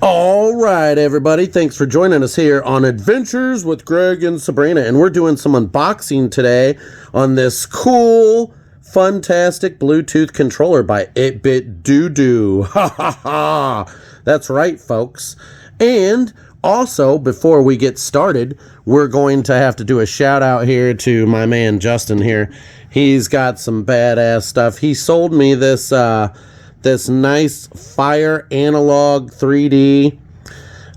All right, everybody. Thanks for joining us here on Adventures with Greg and Sabrina. And we're doing some unboxing today on this cool, Funtastic Bluetooth controller by BitDo. Ha ha ha. That's right, folks. And also, before we get started, we're going to have to do a shout out here to my man Justin here. He's got some badass stuff. He sold me this this nice Fire Analog 3D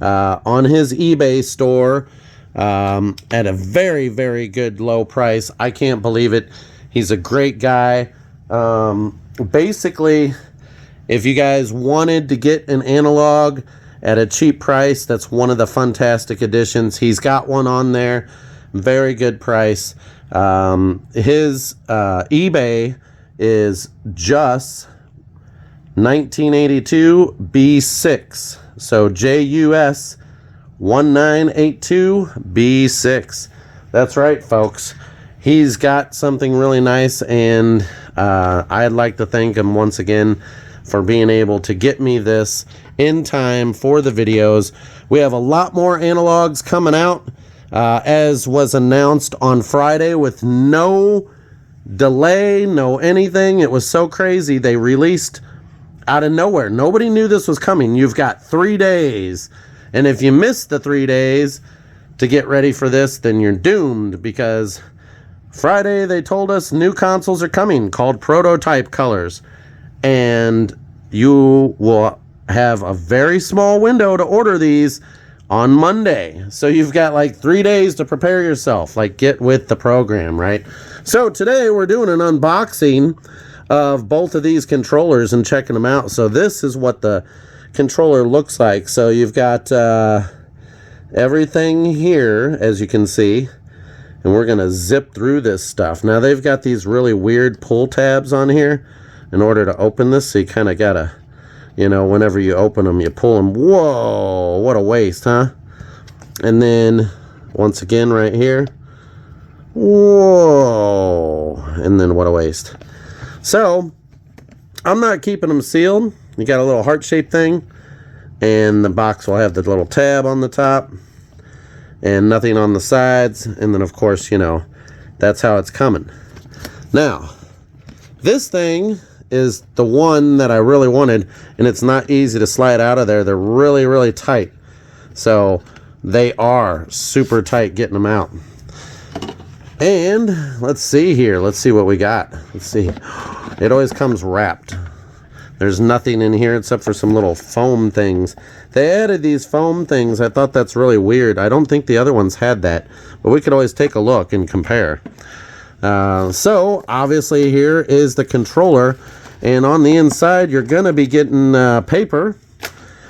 on his eBay store at a very, very good low price. I can't believe it. He's a great guy. Basically, if you guys wanted to get an analog at a cheap price, that's one of the Funtastic editions. He's got one on there. Very good price. His eBay is just 1982 B6. So JUS 1982 B6. That's right, folks. He's got something really nice, and I'd like to thank him once again for being able to get me this in time for the videos. We have a lot more analogs coming out, as was announced on Friday with no delay, no anything. It was so crazy. They released out of nowhere. Nobody knew this was coming. You've got 3 days. And if you miss the 3 days to get ready for this, then you're doomed, because Friday they told us new consoles are coming called prototype colors. And you will have a very small window to order these on Monday. So you've got like 3 days to prepare yourself. Like, get with the program, right? So today we're doing an unboxing of both of these controllers and checking them out. So this is what the controller looks like. So you've got everything here, as you can see, and we're gonna zip through this stuff. Now they've got these really weird pull tabs on here in order to open this, so you kind of gotta, you know, whenever you open them, you pull them. Whoa, what a waste, huh? And then once again right here, whoa, and then what a waste. So I'm not keeping them sealed. You got a little heart-shaped thing, and the box will have the little tab on the top and nothing on the sides. And then, of course, you know, that's how it's coming. Now, this thing is the one that I really wanted, and it's not easy to slide out of there. They're really, really tight. So they are super tight getting them out. And let's see here. Let's see what we got. Let's see. It always comes wrapped. There's nothing in here except for some little foam things. They added these foam things. I thought that's really weird. I don't think the other ones had that, but we could always take a look and compare. So obviously here is the controller, and on the inside you're gonna be getting paper,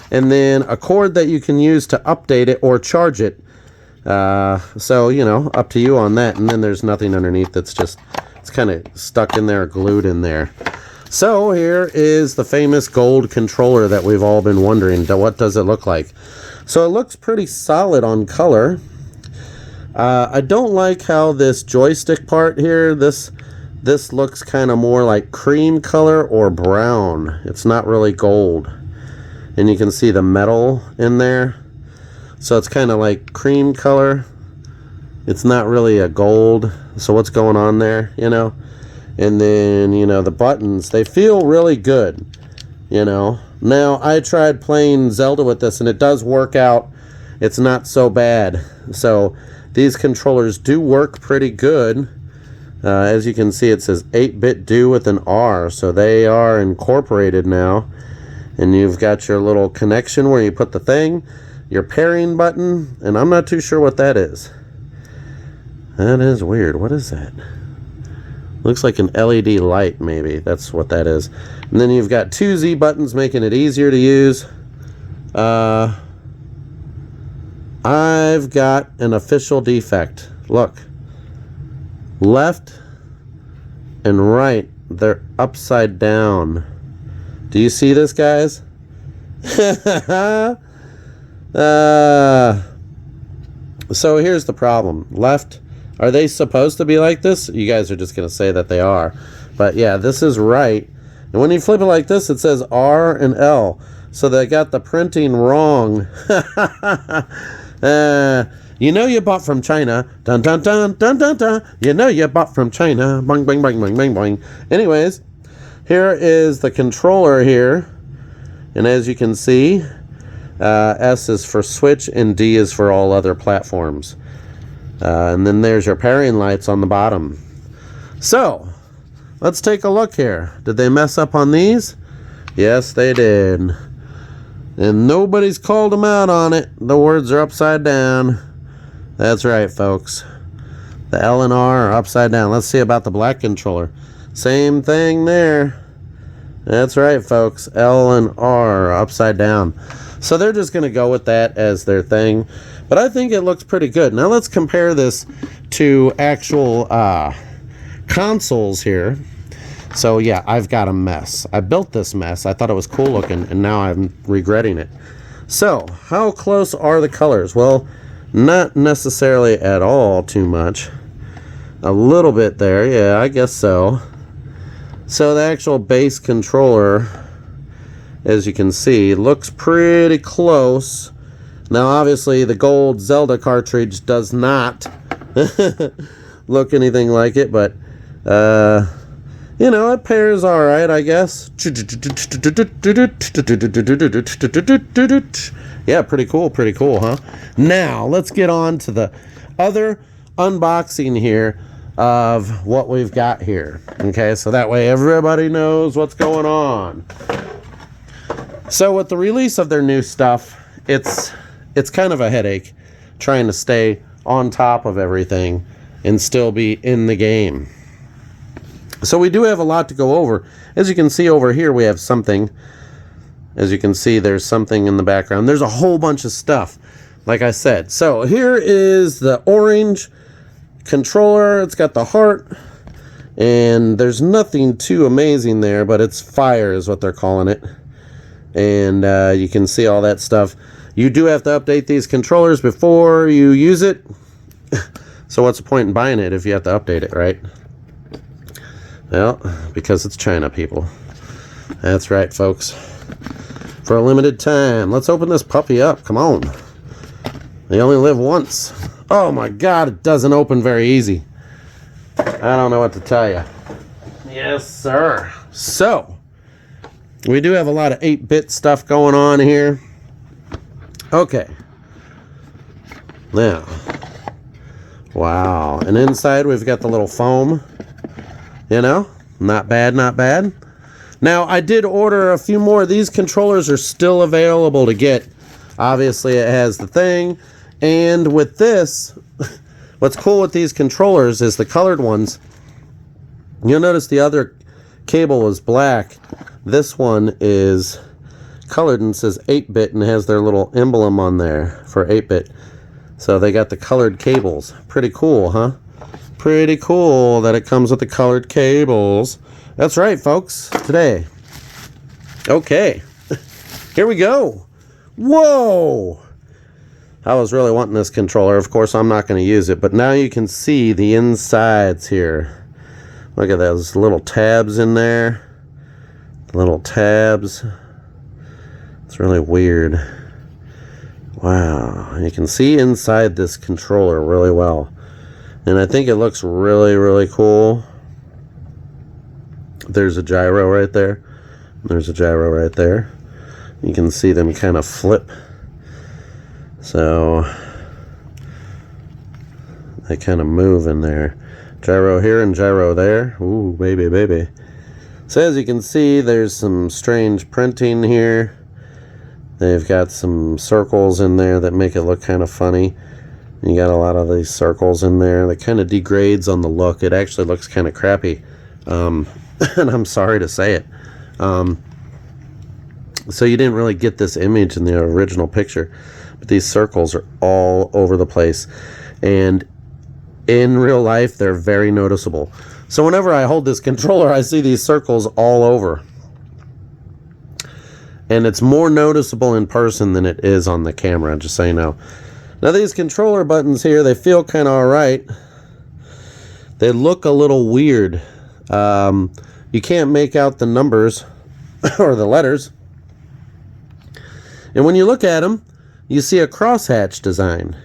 and then a cord that you can use to update it or charge it. So, you know, up to you on that. And then there's nothing underneath. That's just, it's kind of stuck in there, glued in there. So here is the famous gold controller that we've all been wondering, what does it look like? So it looks pretty solid on color. I don't like how this joystick part here, this looks kind of more like cream color or brown. It's not really gold. And you can see the metal in there. So it's kind of like cream color. It's not really a gold. So what's going on there, you know? And then, you know, the buttons, they feel really good, you know? Now, I tried playing Zelda with this, and it does work out. It's not so bad. So these controllers do work pretty good. As you can see, it says 8BitDo with an R. So they are incorporated now. And you've got your little connection where you put the thing, your pairing button, and I'm not too sure what that is. That is weird. What is that? Looks like an LED light, maybe. That's what that is. And then you've got 2 Z buttons, making it easier to use. I've got an official defect. Look. Left and right, they're upside down. Do you see this, guys? So here's the problem. Left, are they supposed to be like this? You guys are just going to say that they are. But yeah, this is right. And when you flip it like this, it says R and L. So they got the printing wrong. You know you bought from China. Dun dun dun dun dun dun. You know you bought from China. Boing boing boing boing boing boing. Anyways, here is the controller here. And as you can see, S is for switch and D is for all other platforms. And then there's your pairing lights on the bottom. So, let's take a look here. Did they mess up on these? Yes, they did. And nobody's called them out on it. The words are upside down. That's right, folks. The L and R are upside down. Let's see about the black controller. Same thing there. That's right, folks. L and R are upside down. So they're just going to go with that as their thing. But I think it looks pretty good. Now let's compare this to actual consoles here. So yeah, I've got a mess. I built this mess. I thought it was cool looking, and now I'm regretting it. So, how close are the colors? Well, not necessarily at all too much. A little bit there, yeah, I guess so. So the actual base controller, as you can see, looks pretty close. Now obviously the gold Zelda cartridge does not look anything like it, but you know, it pairs alright, I guess. Yeah, pretty cool, huh? Now, let's get on to the other unboxing here of what we've got here. Okay, so that way everybody knows what's going on. So with the release of their new stuff, it's kind of a headache trying to stay on top of everything and still be in the game. So we do have a lot to go over. As you can see over here, we have something. As you can see, there's something in the background. There's a whole bunch of stuff, like I said. So here is the orange controller. It's got the heart, and there's nothing too amazing there, but it's fire is what they're calling it. And you can see all that stuff. You do have to update these controllers before you use it. So what's the point in buying it if you have to update it, right? Well, because it's China, people. That's right, folks. For a limited time. Let's open this puppy up. Come on. They only live once. Oh my God, it doesn't open very easy. I don't know what to tell you. Yes, sir. So, we do have a lot of 8-bit stuff going on here. Okay. Now. Wow. And inside we've got the little foam. You know, not bad, not bad. Now, I did order a few more. These controllers are still available to get. Obviously, it has the thing. And with this, what's cool with these controllers is the colored ones. You'll notice the other cable was black. This one is colored and says 8-bit and has their little emblem on there for 8-bit. So they got the colored cables. Pretty cool, huh? Pretty cool that it comes with the colored cables. That's right, folks. Today. Okay. Here we go. Whoa! I was really wanting this controller. Of course, I'm not going to use it, but now you can see the insides here. Look at those little tabs in there. Little tabs. It's really weird. Wow. You can see inside this controller really well. And I think it looks really, really cool. There's a gyro right there. There's a gyro right there. You can see them kind of flip. So they kind of move in there. Gyro here and gyro there. Ooh, baby, baby. So as you can see, there's some strange printing here. They've got some circles in there that make it look kind of funny. You got a lot of these circles in there that kind of degrades on the look. It actually looks kind of crappy. And I'm sorry to say it. So you didn't really get this image in the original picture. But these circles are all over the place. And in real life, they're very noticeable. So whenever I hold this controller, I see these circles all over. And it's more noticeable in person than it is on the camera, just so you know. Now these controller buttons here, they feel kind of alright. They look a little weird. You can't make out the numbers or the letters. And when you look at them, you see a crosshatch design.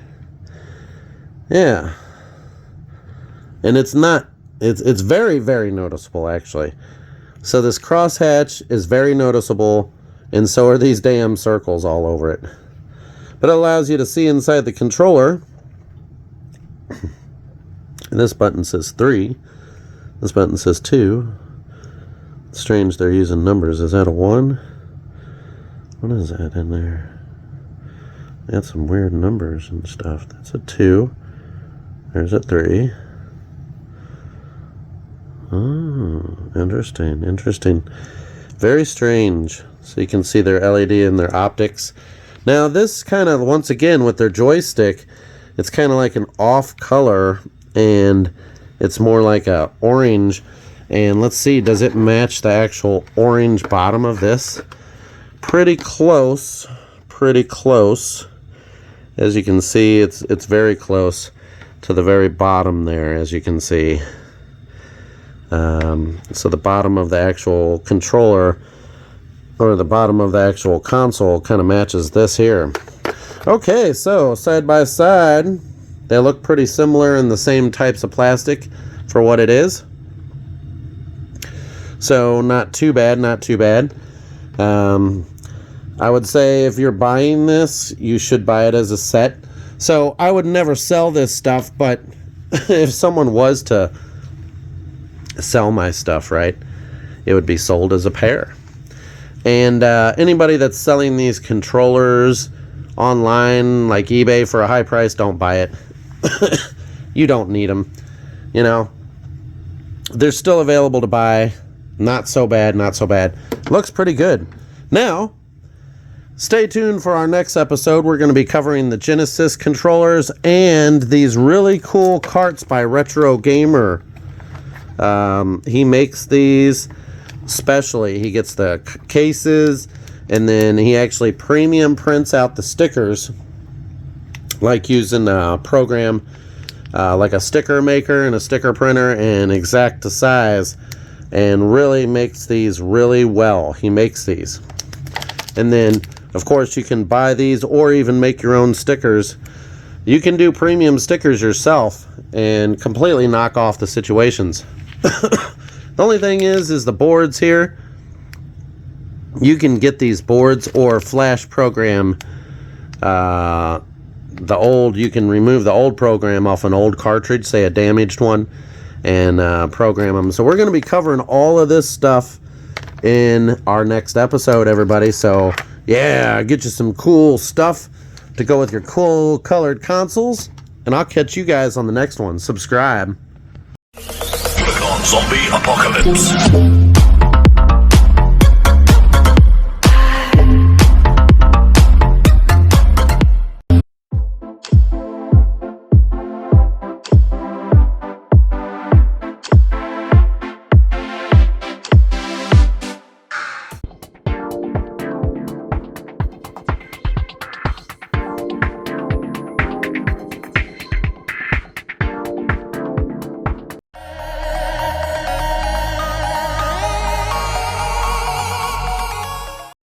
Yeah. And it's very, very noticeable, actually. So this crosshatch is very noticeable, and so are these damn circles all over it. But it allows you to see inside the controller. And this button says 3. This button says 2. It's strange they're using numbers. Is that a 1? What is that in there? They got some weird numbers and stuff. That's a 2. There's a 3. Oh, interesting, interesting. Very strange. So you can see their LED and their optics. Now this kind of, once again, with their joystick, it's kind of like an off color, and it's more like a orange. And let's see, does it match the actual orange bottom of this? Pretty close, pretty close. As you can see, it's very close to the very bottom there, as you can see. So the bottom of the actual controller, or the bottom of the actual console, kind of matches this here. Okay, so side by side, they look pretty similar in the same types of plastic for what it is. So not too bad, not too bad. I would say if you're buying this, you should buy it as a set. So I would never sell this stuff, but if someone was to sell my stuff, right, it would be sold as a pair. And anybody that's selling these controllers online, like eBay, for a high price, don't buy it. You don't need them. You know, they're still available to buy. Not so bad, not so bad. Looks pretty good. Now, stay tuned for our next episode. We're going to be covering the Genesis controllers and these really cool carts by Retro Gamer. He makes these specially. He gets the cases, and then he actually premium prints out the stickers, like using a program like a sticker maker and a sticker printer and Exacta size, and really makes these really well. He makes these. And then, of course, you can buy these or even make your own stickers. You can do premium stickers yourself and completely knock off the situations. The only thing is the boards here. You can get these boards or flash program you can remove the old program off an old cartridge, say a damaged one, and program them. So we're going to be covering all of this stuff in our next episode, everybody. So yeah, get you some cool stuff to go with your cool colored consoles, and I'll catch you guys on the next one. Subscribe. Click on Zombie Apocalypse.